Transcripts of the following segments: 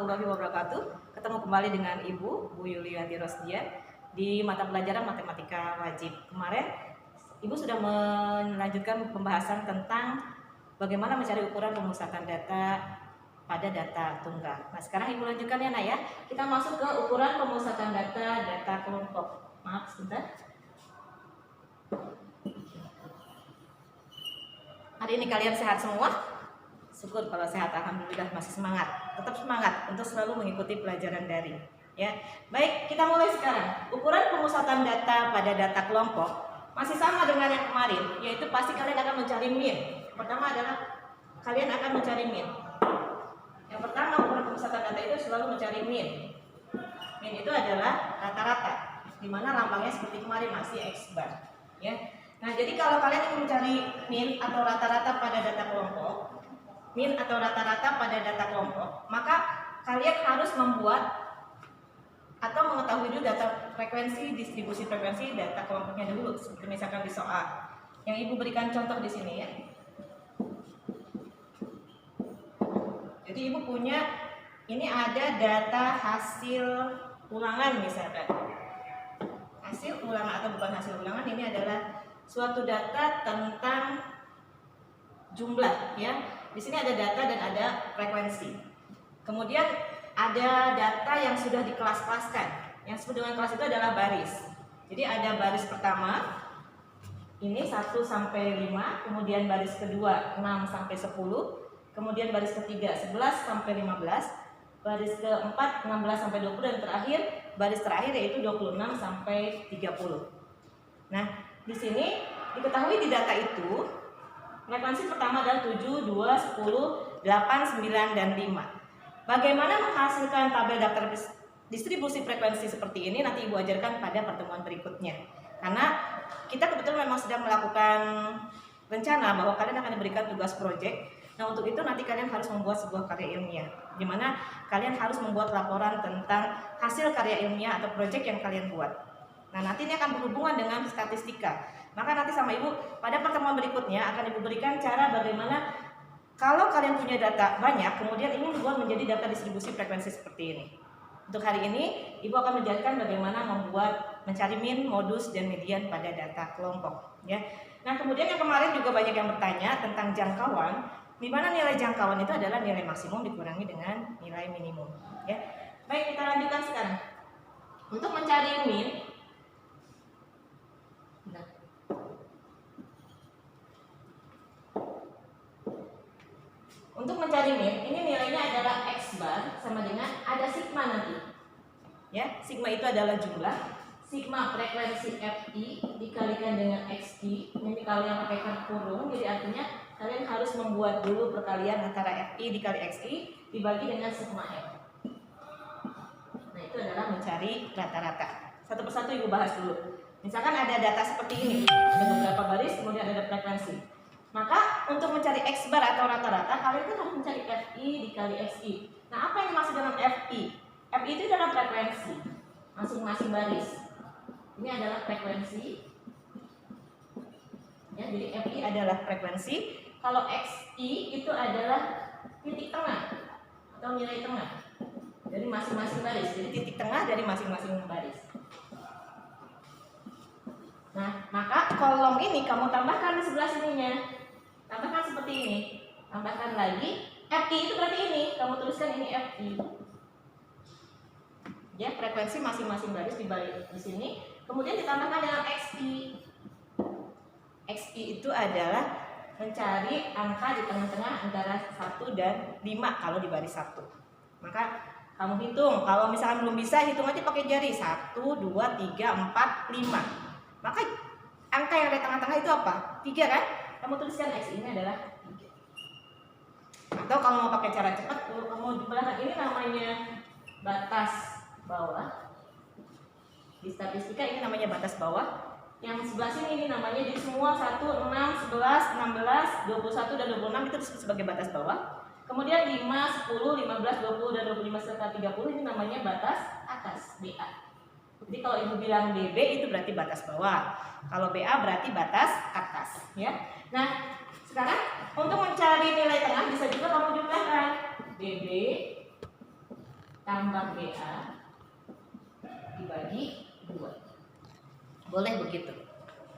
warahmatullahi wabarakatuh. Ketemu kembali dengan Ibu Yulianti Rosdian di mata pelajaran Matematika Wajib. Kemarin Ibu sudah melanjutkan pembahasan tentang bagaimana mencari ukuran pemusatan data pada data tunggal. Nah, sekarang Ibu lanjutkan ya, Nak ya. Kita masuk ke ukuran pemusatan data kelompok. Maaf sebentar. Hari ini kalian sehat semua? Syukur kalau sehat, alhamdulillah, masih semangat. Tetap semangat untuk selalu mengikuti pelajaran daring. Ya, baik, kita mulai sekarang. Ukuran pemusatan data pada data kelompok masih sama dengan yang kemarin, yaitu pasti kalian akan mencari min. Pertama adalah kalian akan mencari min. Yang pertama, ukuran pemusatan data itu selalu mencari min. Min itu adalah rata-rata, di mana lambangnya seperti kemarin masih X bar. Ya. Nah, jadi kalau kalian ingin mencari min atau rata-rata pada data kelompok, maka kalian harus membuat atau mengetahui dulu data frekuensi, distribusi frekuensi data kelompoknya dulu. Seperti misalkan di soal yang Ibu berikan contoh di sini ya. Jadi Ibu punya, ini ada data hasil ulangan misalkan. Hasil ulangan atau bukan hasil ulangan, ini adalah suatu data tentang jumlah ya. Di sini ada data dan ada frekuensi. Kemudian ada data yang sudah dikelas-kelaskan. Yang disebut dengan kelas itu adalah baris. Jadi ada baris pertama, ini 1 sampai 5, kemudian baris kedua 6 sampai 10, kemudian baris ketiga 11 sampai 15, baris keempat 16 sampai 20, dan terakhir baris terakhir yaitu 26 sampai 30. Nah, di sini diketahui di data itu frekuensi pertama adalah 7, 2, 10, 8, 9, dan 5. Bagaimana menghasilkan tabel daftar distribusi frekuensi seperti ini nanti Ibu ajarkan pada pertemuan berikutnya. Karena kita kebetulan memang sedang melakukan rencana bahwa kalian akan diberikan tugas proyek. Nah, untuk itu nanti kalian harus membuat sebuah karya ilmiah, di mana kalian harus membuat laporan tentang hasil karya ilmiah atau proyek yang kalian buat. Nah, nanti ini akan berhubungan dengan statistika. Maka nanti sama Ibu pada pertemuan berikutnya akan Ibu berikan cara bagaimana kalau kalian punya data banyak, kemudian ingin dibuat menjadi data distribusi frekuensi seperti ini. Untuk hari ini Ibu akan menjelaskan bagaimana mencari min, modus, dan median pada data kelompok. Ya. Nah, kemudian yang kemarin juga banyak yang bertanya tentang jangkauan, di mana nilai jangkauan itu adalah nilai maksimum dikurangi dengan nilai minimum. Ya. Baik, kita lanjutkan sekarang. Untuk mencari min, ini nilainya adalah X bar sama dengan ada sigma nanti. Ya, sigma itu adalah jumlah. Sigma frekuensi Fi dikalikan dengan Xi. Ini kalian pakaikan kurung, jadi artinya kalian harus membuat dulu perkalian antara Fi dikali Xi dibagi dengan sigma F. Nah, itu adalah mencari rata-rata. Satu persatu Ibu bahas dulu. Misalkan ada data seperti ini, ada beberapa baris, kemudian ada frekuensi. Maka untuk mencari X bar atau rata-rata, kalian kan harus mencari Fi dikali Xi. Nah, apa yang dimaksud dengan Fi? Fi itu adalah frekuensi masing-masing baris. Ini adalah frekuensi. Ya, jadi Fi adalah frekuensi. Kalau Xi itu adalah titik tengah atau nilai tengah dari masing-masing baris. Jadi titik tengah dari masing-masing baris. Nah, maka kolom ini kamu tambahkan di sebelah sininya. Tambahkan seperti ini. Tambahkan lagi. Fi itu berarti ini. Kamu tuliskan ini Fi. Ya, frekuensi masing-masing baris dibalik di sini. Kemudian ditambahkan dengan Xi. Xi itu adalah mencari angka di tengah-tengah antara 1 dan 5 kalau di baris 1. Maka kamu hitung. Kalau misalkan belum bisa, hitung aja pakai jari. 1, 2, 3, 4, 5. Maka angka yang ada di tengah-tengah itu apa? 3 kan? Kamu tuliskan X ini adalah 3. Atau kalau mau pakai cara cepat, kamu di belakang ini namanya batas bawah. Di statistika ini namanya batas bawah. Yang sebelah sini ini namanya, jadi semua 1, 6, 11, 16, 21, dan 26 itu disebut sebagai batas bawah. Kemudian 5, 10, 15, 20, dan 25 serta 30 ini namanya batas atas, BA. Jadi kalau Ibu bilang DB itu berarti batas bawah. Kalau BA berarti batas atas, ya. Nah, sekarang untuk mencari nilai tengah bisa juga kamu jumlahkan DB tambah BA dibagi 2. Boleh begitu.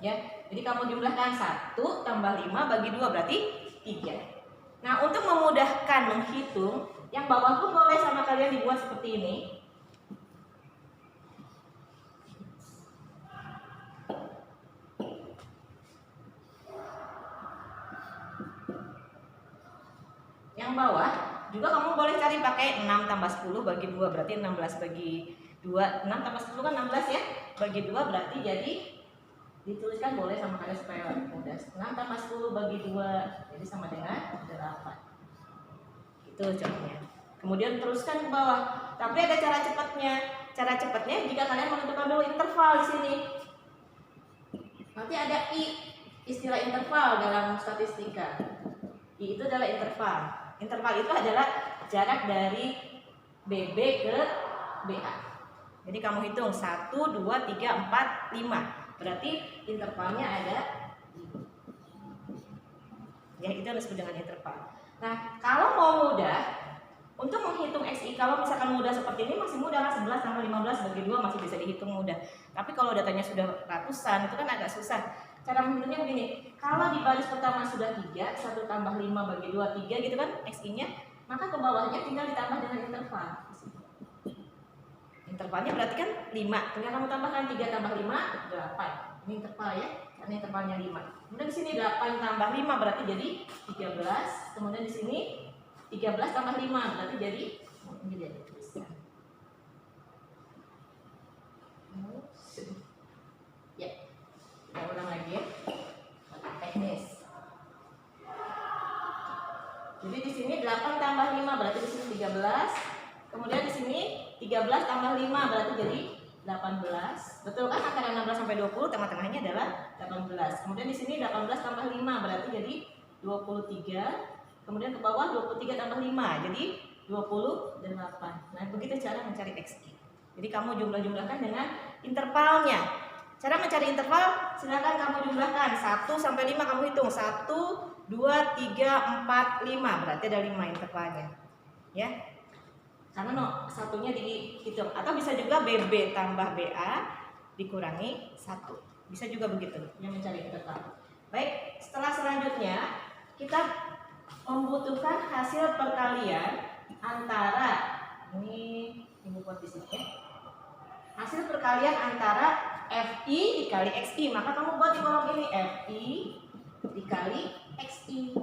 Ya. Jadi kamu jumlahkan 1 tambah 5 bagi 2 berarti 3. Nah, untuk memudahkan menghitung, yang bawah pun boleh sama kalian dibuat seperti ini. Yang bawah juga kamu boleh cari pakai 6 tambah 10 bagi 2 berarti 16 bagi 2. 6 tambah 10 kan 16 ya. Bagi 2 berarti jadi dituliskan boleh sama kalian supaya mudah. 6 tambah 10 bagi 2 jadi sama dengan 8. Itu contohnya. Kemudian teruskan ke bawah. Tapi ada cara cepatnya. Cara cepatnya jika kalian menentukan dulu interval di sini. Nanti ada I, istilah interval dalam statistika. I itu adalah interval. Interval itu adalah jarak dari BB ke BA. Jadi kamu hitung 1, 2, 3, 4, 5. Berarti intervalnya ada 5. Ya, itu yang disebut dengan interval. Nah, kalau mau mudah untuk menghitung XI, kalau misalkan mudah seperti ini masih mudah lah, 11 tambah 15 bagi 2 masih bisa dihitung mudah. Tapi kalau datanya sudah ratusan itu kan agak susah. Cara menghitungnya begini, kalau di baris pertama sudah 3, 1 tambah 5 bagi 2, 3 gitu kan XI-nya, maka ke bawahnya tinggal ditambah dengan interval. Intervalnya berarti kan 5, tinggal kamu tambahkan 3 tambah 5, 8. Ini interval ya, karena intervalnya 5. Kemudian di sini 8 tambah 5 berarti jadi 13. Kemudian di sini 13 tambah 5 berarti jadi ini jadi tuliskan. Ya, kita ulang lagi ya. Teknis. Jadi di sini 8 tambah 5 berarti di sini 13. Kemudian di sini 13 tambah 5 berarti jadi 18. Betul kan antara 16 sampai 20 tengah-tengahnya adalah 18. Kemudian di sini 18 tambah 5 berarti jadi 23. Kemudian ke bawah 23 tambah 5 jadi 28. Nah, begitu cara mencari XI. Jadi kamu jumlah-jumlahkan dengan intervalnya. Cara mencari interval silakan kamu jumlahkan 1 sampai 5 kamu hitung 1, 2, 3, 4, 5 berarti ada 5 intervalnya. Ya. Karena satunya dihitung atau bisa juga BB tambah BA dikurangi 1. Bisa juga begitu yang mencari interval. Baik, setelah selanjutnya kita membutuhkan hasil perkalian antara ini buat di sini ya. Hasil perkalian antara FI dikali XI, maka kamu buat di kolom ini FI dikali XI.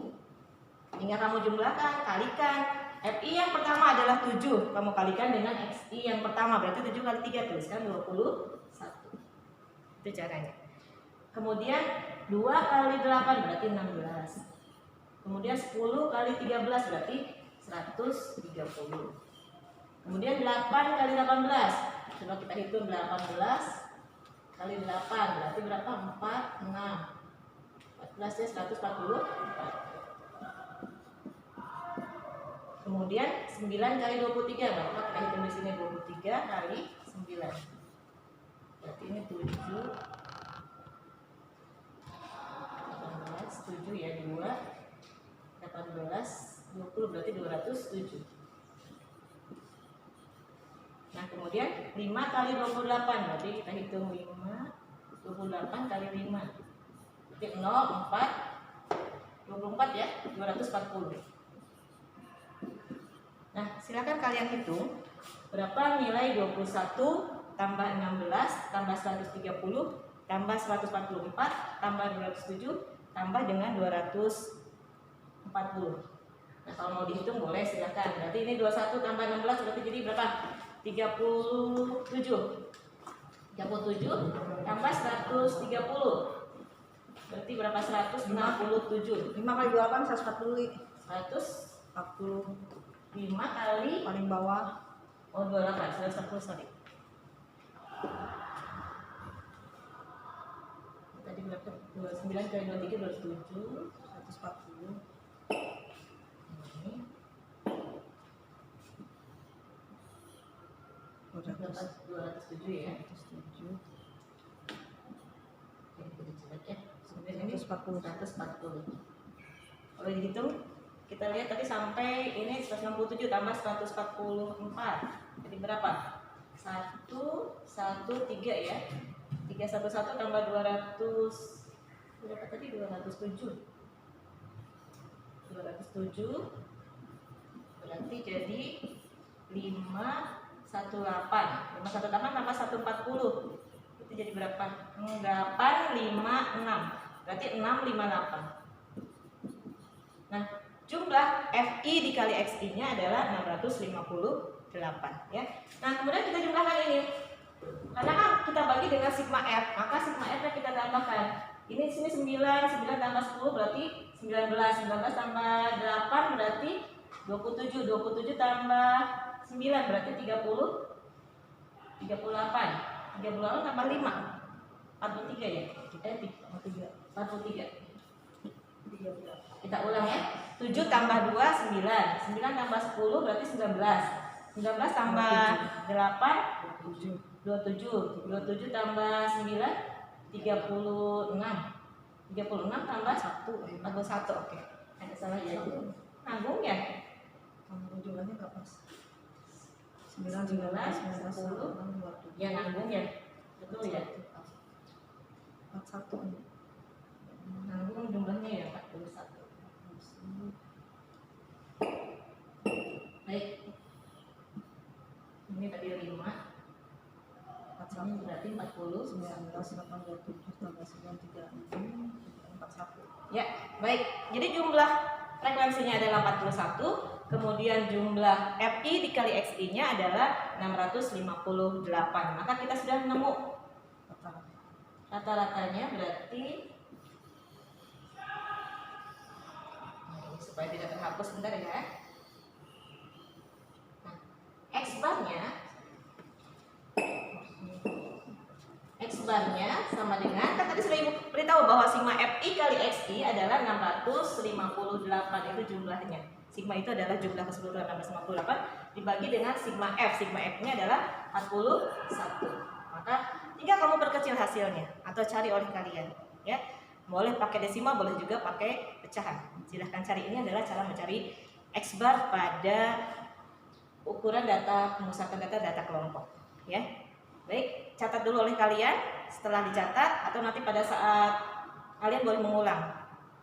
Tinggal kamu jumlahkan, kalikan. FI yang pertama adalah 7, kamu kalikan dengan XI yang pertama berarti 7 kali 3 tuliskan 21. Itu caranya. Kemudian 2 kali 8 berarti 16. Kemudian 10 kali 13 berarti 130. Kemudian 8 kali 18. Coba kita hitung 18 kali 8 berarti berapa? 4, 6. 14 ya 144. Kemudian 9 kali 23 berapa? Kita hitung di sini 23 kali 9. Berarti ini 7. 18, 7 ya 2. 18, 20 berarti 207. Nah, kemudian 5 kali 28 berarti kita hitung 5, 28 kali 5 berarti 0, 4, 24 ya 240. Nah, silakan kalian hitung berapa nilai 21 tambah 16 tambah 130 tambah 144 tambah 207 tambah dengan 240. Nah, kalau mau dihitung boleh silakan. Berarti ini 21 tambah 16 berarti jadi berapa? 37. 37 tambah 130. Berarti berapa? 157. 5 kali 28 140. 145 kali Paling bawah. Oh 28, 140 sorry. Tadi berapa? 29 kali 23 27 140. Ini berapa? 207 ya. 207. Oke, kita jelek ya. Kemudian ini 140. 140. Kalau dihitung Kita lihat tadi sampai ini 167 tambah 144. Jadi berapa? 113 ya. 311 tambah 200 berapa tadi? 207. 207 berarti jadi 518. 518 tambah 140. Itu jadi berapa? 856. Berarti 658. Nah, jumlah FI dikali XI-nya adalah 658 ya. Nah, kemudian kita jumlahkan ini. Karena kan kita bagi dengan sigma F, maka sigma F-nya kita tambahkan. Ini sini 9, 9 tambah 10 berarti 19, 19 tambah 8 berarti 27, 27 tambah 9 berarti 30, 38, 38 tambah 5, 43 ya? 43. Kita ulang ya. 7 tambah 2, 9. 9 tambah 10 berarti 19. 19 tambah 8, 27. 27 tambah 9, 36. 36 tambah 41. Oke. Ada salah ya? Nanggung ya? Kamu jumlahnya nggak pas. 9, 10. Ya nanggung ya? Betul ya? 41. Nanggung jumlahnya ya 41. Baik. Ini tadi 5. 41 berarti 40. 19, 87 tambah 9, 41. Ya, baik. Jadi jumlah frekuensinya adalah 41, kemudian jumlah FI dikali XI-nya adalah 658. Maka kita sudah nemu rata-ratanya berarti supaya tidak terhapus sebentar ya. Nah, X barnya sama dengan, kan tadi sudah Ibu beritahu bahwa sigma FI kali XI adalah 658, itu jumlahnya. Sigma itu adalah jumlah keseluruhan 658 dibagi dengan sigma F. Sigma F-nya adalah 41. Maka tinggal kamu perkecil hasilnya atau cari oleh kalian ya. Boleh pakai desimal, boleh juga pakai pecahan. Silahkan cari. Ini adalah cara mencari X bar pada ukuran data, pemusatan data kelompok ya. Baik, catat dulu oleh kalian. Setelah dicatat atau nanti pada saat kalian boleh mengulang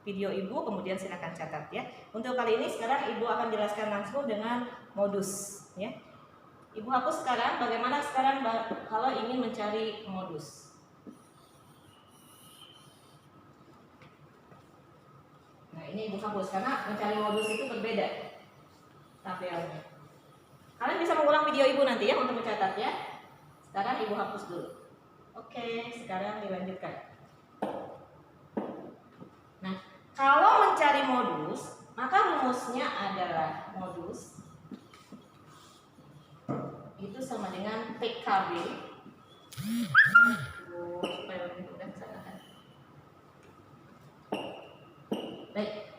video Ibu, kemudian silahkan catat ya. Untuk kali ini sekarang Ibu akan jelaskan langsung dengan modus ya. Ibu hapus sekarang. Bagaimana sekarang kalau ingin mencari modus? Nah, ini Ibu hapus karena mencari modus itu berbeda tabelnya. Kalian bisa mengulang video Ibu nanti ya untuk mencatat ya. Sekarang Ibu hapus dulu. Oke, sekarang dilanjutkan. Nah, kalau mencari modus, maka rumusnya adalah modus itu sama dengan TKB. Supaya lebih mudah kesana. Baik,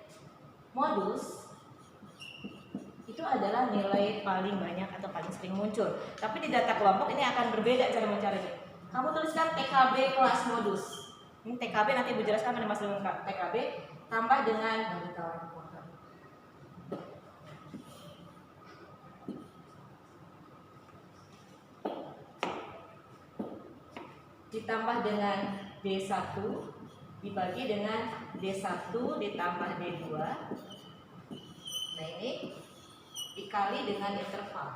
modus itu adalah nilai paling banyak atau paling sering muncul. Tapi di data kelompok ini akan berbeda cara mencarinya. Kamu tuliskan TKB kelas modus. Ini TKB nanti Ibu jelaskan pada masalah TKB tambah dengan ditambah dengan D1 dibagi dengan D1 ditambah D2. Nah, ini dikali dengan interval.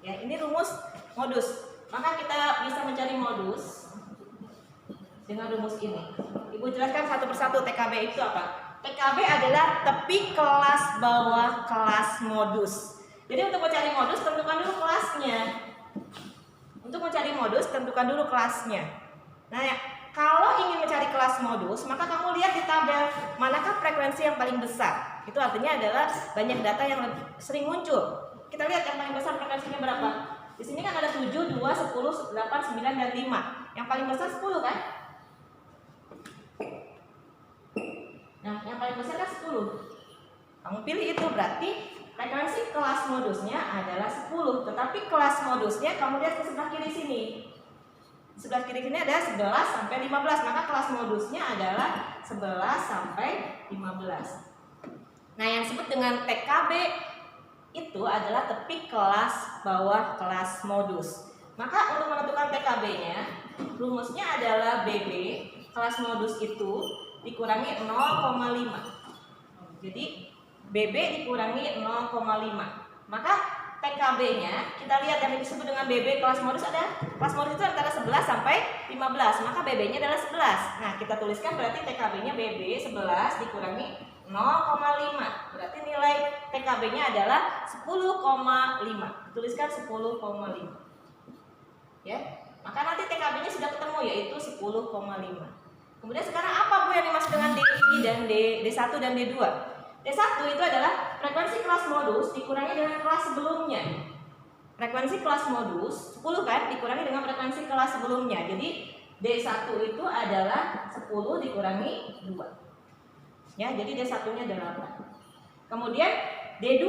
Ya, ini rumus modus. Maka kita bisa mencari modus dengan rumus ini. Ibu jelaskan satu persatu TKB itu apa? TKB adalah tepi kelas bawah kelas modus. Jadi untuk mencari modus tentukan dulu kelasnya. Untuk mencari modus tentukan dulu kelasnya. Nah, ya, kalau ingin mencari kelas modus, maka kamu lihat di tabel manakah frekuensi yang paling besar. Itu artinya adalah banyak data yang sering muncul. Kita lihat yang paling besar frekuensinya berapa. Di sini kan ada 7, 2, 10, 8, 9, dan 5. Yang paling besar 10 kan? Nah, yang paling besar kan 10. Kamu pilih itu, berarti frekuensi kelas modusnya adalah 10. Tetapi kelas modusnya kamu lihat ke sebelah kiri sini. Di sebelah kiri sini ada 11 sampai 15. Maka kelas modusnya adalah 11 sampai 15. Nah, yang disebut dengan TKB itu adalah tepi kelas bawah kelas modus. Maka untuk menentukan TKB-nya, rumusnya adalah BB kelas modus itu dikurangi 0,5. Jadi BB dikurangi 0,5. Maka TKB-nya kita lihat yang disebut dengan BB kelas modus ada. Kelas modus itu antara 11 sampai 15. Maka BB-nya adalah 11. Nah, kita tuliskan berarti TKB-nya BB 11 dikurangi 0,5. Berarti nilai TKB-nya adalah 10,5. Tuliskan 10,5. Ya. Maka nanti TKB-nya sudah ketemu yaitu 10,5. Kemudian sekarang apa Bu yang dimaksud dengan DI dan D1 dan D2? D1 itu adalah frekuensi kelas modus dikurangi dengan kelas sebelumnya. Frekuensi kelas modus 10 kan dikurangi dengan frekuensi kelas sebelumnya. Jadi D1 itu adalah 10 dikurangi 2. Ya, jadi D1-nya adalah 8. Kemudian D2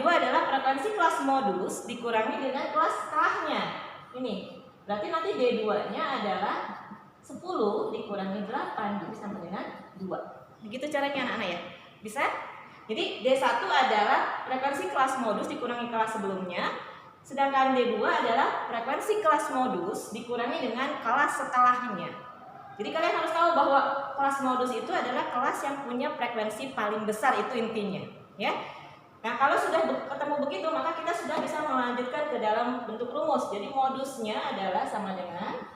adalah frekuensi kelas modus dikurangi dengan kelas setelahnya. Ini. Berarti nanti D2-nya adalah 10 dikurangi 8, jadi sama dengan 2. Begitu caranya anak-anak ya. Bisa? Jadi D1 adalah frekuensi kelas modus dikurangi kelas sebelumnya. Sedangkan D2 adalah frekuensi kelas modus dikurangi dengan kelas setelahnya. Jadi kalian harus tahu bahwa kelas modus itu adalah kelas yang punya frekuensi paling besar, itu intinya. Ya. Nah, kalau sudah ketemu begitu, maka kita sudah bisa melanjutkan ke dalam bentuk rumus. Jadi modusnya adalah sama dengan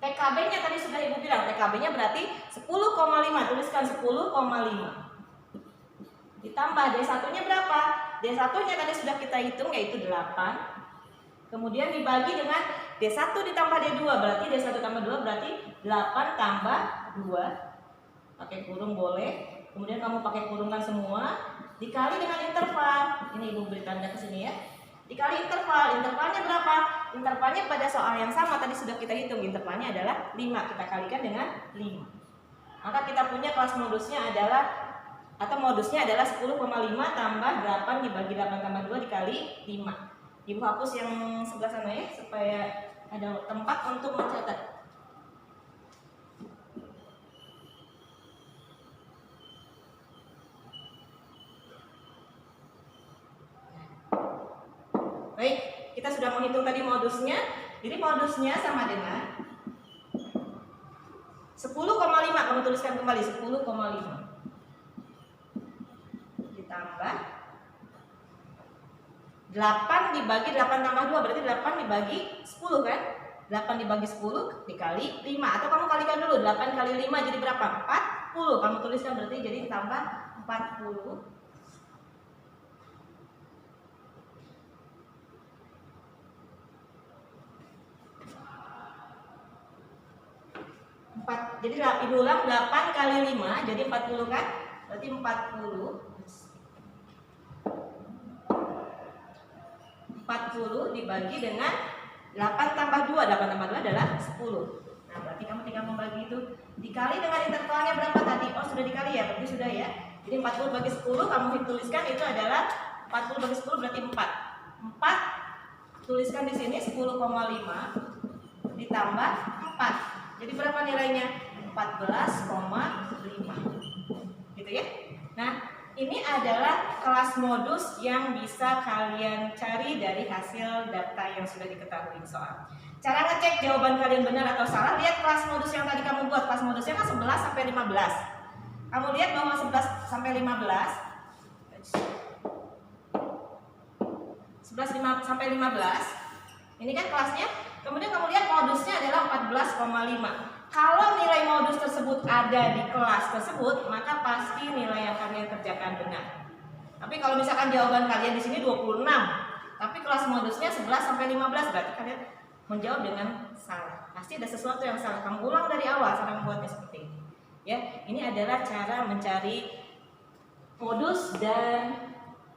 TKB-nya tadi sudah Ibu bilang, TKB-nya berarti 10,5. Tuliskan 10,5. Ditambah D1-nya berapa? D1-nya tadi sudah kita hitung yaitu 8. Kemudian dibagi dengan D1 ditambah D2, berarti D1 tambah 2 berarti 8 tambah 2. Pakai kurung boleh. Kemudian kamu pakai kurungkan semua, dikali dengan interval. Ini Ibu beri tanda ke sini ya. Dikali interval. Intervalnya berapa? Intervalnya pada soal yang sama tadi sudah kita hitung. Intervalnya adalah 5. Kita kalikan dengan 5. Maka kita punya kelas modusnya adalah, atau modusnya adalah 10,5 tambah 8 dibagi 8 tambah 2 dikali 5. Ibu hapus yang sebelah sana ya, supaya ada tempat untuk mencatat. Baik, kita sudah menghitung tadi modusnya. Jadi modusnya sama dengan 10,5. Kamu tuliskan kembali 10,5. Ditambah 8 dibagi 8 tambah 2 berarti 8 dibagi 10 kan? 8 dibagi 10 dikali 5. Atau kamu kalikan dulu, 8 kali 5 jadi berapa? 40. Kamu tuliskan berarti jadi ditambah 40. Jadi Ibu ulang 8 kali 5 jadi 40 kan? Berarti 40 dibagi dengan 8 tambah 2. 8 tambah 2 adalah 10. Nah, berarti kamu tinggal membagi itu. Dikali dengan intervalnya berapa tadi? Oh, sudah dikali ya? Berarti sudah ya. Jadi 40 bagi 10 kamu tuliskan itu adalah 40 bagi 10 berarti 4. 4 tuliskan di sini 10,5 ditambah 4. Jadi berapa nilainya? 14,5. Gitu ya. Nah, ini adalah kelas modus yang bisa kalian cari dari hasil data yang sudah diketahui soal. Cara ngecek jawaban kalian benar atau salah, lihat kelas modus yang tadi kamu buat. Kelas modusnya kan 11 sampai 15. Kamu lihat bahwa 11 sampai 15 sampai 15 ini kan kelasnya. Kemudian kamu lihat modusnya adalah 14,5. Kalau nilai modus tersebut ada di kelas tersebut, maka pasti nilai yang kalian kerjakan benar. Tapi kalau misalkan jawaban kalian di sini 26, tapi kelas modusnya 11 sampai 15, berarti kalian menjawab dengan salah. Pasti ada sesuatu yang salah. Kamu ulang dari awal cara membuatnya seperti ini. Ya, ini adalah cara mencari modus dan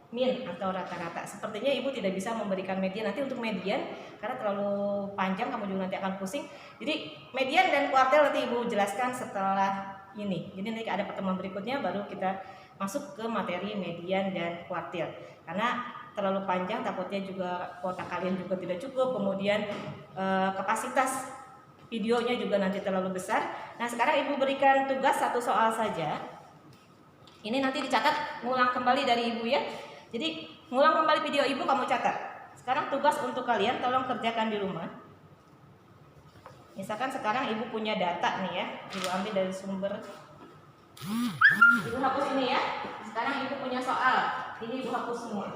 min atau rata-rata. Sepertinya Ibu tidak bisa memberikan median nanti untuk median karena terlalu panjang, kamu juga nanti akan pusing. Jadi median dan kuartil nanti Ibu jelaskan setelah ini. Jadi nanti ada pertemuan berikutnya baru kita masuk ke materi median dan kuartil. Karena terlalu panjang takutnya juga kuota kalian juga tidak cukup. Kemudian kapasitas videonya juga nanti terlalu besar. Nah, sekarang Ibu berikan tugas satu soal saja. Ini nanti dicatat, ngulang kembali dari ibu ya. Jadi ngulang kembali video ibu, kamu catat. Sekarang tugas untuk kalian, tolong kerjakan di rumah. Misalkan sekarang ibu punya data nih ya, ibu ambil dari sumber. Ibu hapus ini ya. Sekarang ibu punya soal, ini ibu hapus semua.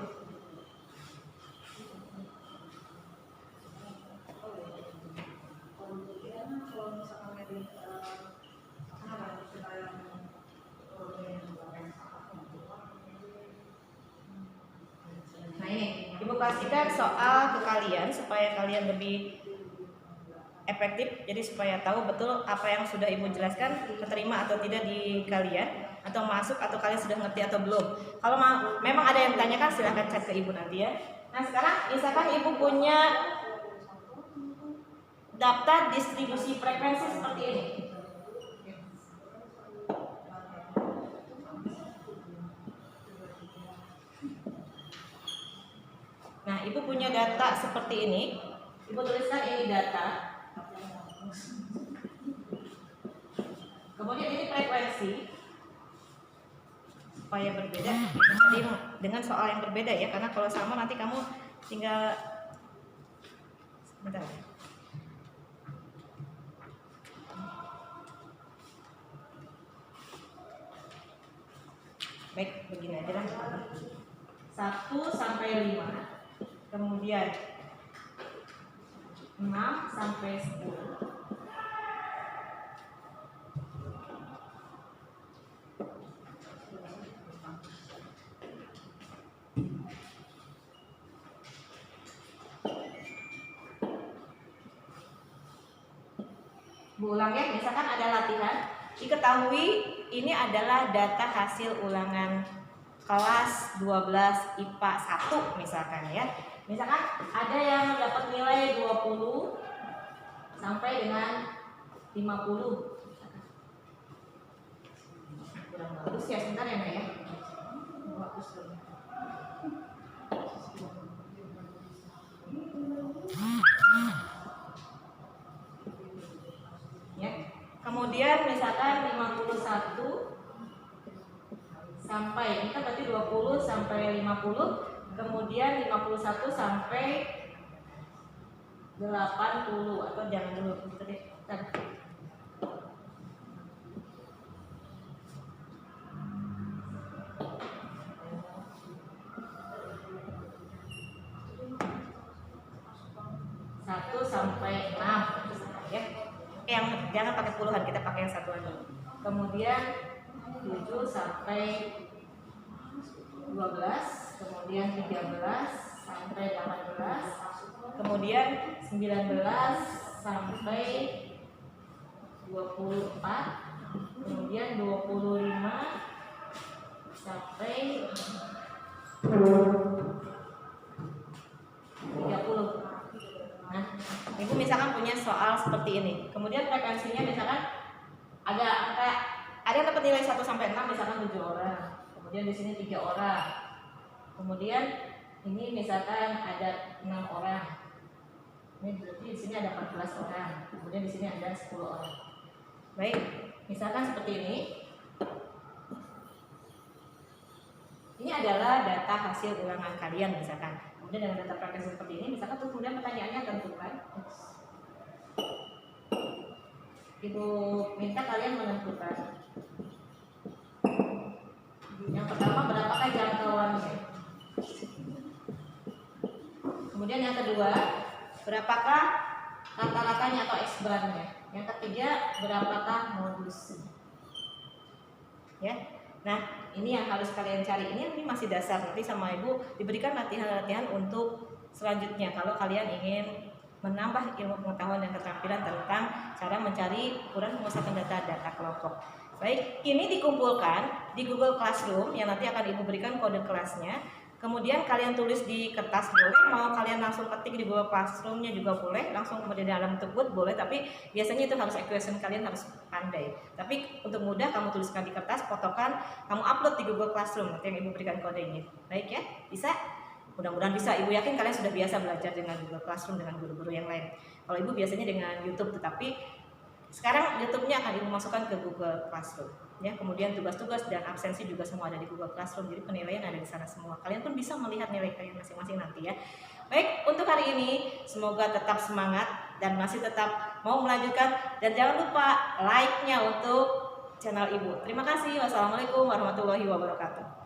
Nah ini, ibu kasihkan soal ke kalian supaya kalian lebih efektif, jadi supaya tahu betul apa yang sudah ibu jelaskan keterima atau tidak di kalian, atau masuk atau kalian sudah ngerti atau belum. Kalau memang ada yang ditanyakan silahkan chat ke ibu nanti ya. Nah sekarang misalkan ibu punya daftar distribusi frekuensi seperti ini. Nah ibu punya data seperti ini, ibu tuliskan ini data. Kemudian ini frekuensi supaya berbeda, jadi dengan soal yang berbeda ya, karena kalau sama nanti kamu tinggal sebentar. Baik, begini aja lah. 1 sampai 5, kemudian 6 sampai 10. Ulang ya, misalkan ada latihan, diketahui ini adalah data hasil ulangan kelas 12 IPA 1 misalkan ya. Misalkan ada yang dapat nilai 20 sampai dengan 50. Kurang bagus ya, sebentar ya Mbak ya. Ya. Kemudian misalkan 51 sampai, ini kan berarti 20 sampai 50, kemudian 51 sampai 80, atau jangan dulu gitu deh. Bentar. Satu sampai 6 ya. Yang jangan pakai puluhan, kita pakai yang satuan dulu. Kemudian 7 sampai 12, kemudian 13 sampai 18, kemudian 19 sampai 24, kemudian 25 sampai 30. Nah, ibu misalkan punya soal seperti ini. Kemudian frekuensinya misalkan ada yang dapat nilai 1 sampai 6 misalkan 7 orang. Kemudian di sini 3 orang. Kemudian ini misalkan ada 6 orang. Ini berarti di sini ada 14 orang. Kemudian di sini ada 10 orang. Baik, misalkan seperti ini. Ini adalah data hasil ulangan kalian misalkan. Kemudian dengan data frekuensi seperti ini, misalkan terus kemudian pertanyaannya tentukan. Ibu minta kalian menentukan. Yang pertama, berapakah jangkauannya? Kemudian yang kedua, berapakah rata-ratanya atau X-bar-nya? Yang ketiga, berapakah modusnya? Ya. Nah, ini yang harus kalian cari. Ini masih dasar, nanti sama ibu diberikan latihan-latihan untuk selanjutnya kalau kalian ingin menambah ilmu pengetahuan dan keterampilan tentang cara mencari ukuran pemusatan data kelompok. Baik, ini dikumpulkan di Google Classroom yang nanti akan ibu berikan kode kelasnya. Kemudian kalian tulis di kertas boleh, mau kalian langsung ketik di Google Classroom-nya juga boleh, langsung kemudian dalam bentuk Word boleh, tapi biasanya itu harus equation kalian harus pandai. Tapi untuk mudah kamu tuliskan di kertas, fotokan, kamu upload di Google Classroom nanti yang ibu berikan kodenya. Baik ya, bisa? Mudah-mudahan bisa. Ibu yakin kalian sudah biasa belajar dengan Google Classroom dengan guru-guru yang lain. Kalau ibu biasanya dengan YouTube, tetapi Sekarang YouTube-nya akan Ibu masukkan ke Google Classroom. Ya, kemudian tugas-tugas dan absensi juga semua ada di Google Classroom. Jadi penilaian ada di sana semua. Kalian pun bisa melihat nilai kalian masing-masing nanti ya. Baik, untuk hari ini semoga tetap semangat dan masih tetap mau melanjutkan, dan jangan lupa like-nya untuk channel Ibu. Terima kasih. Wassalamualaikum warahmatullahi wabarakatuh.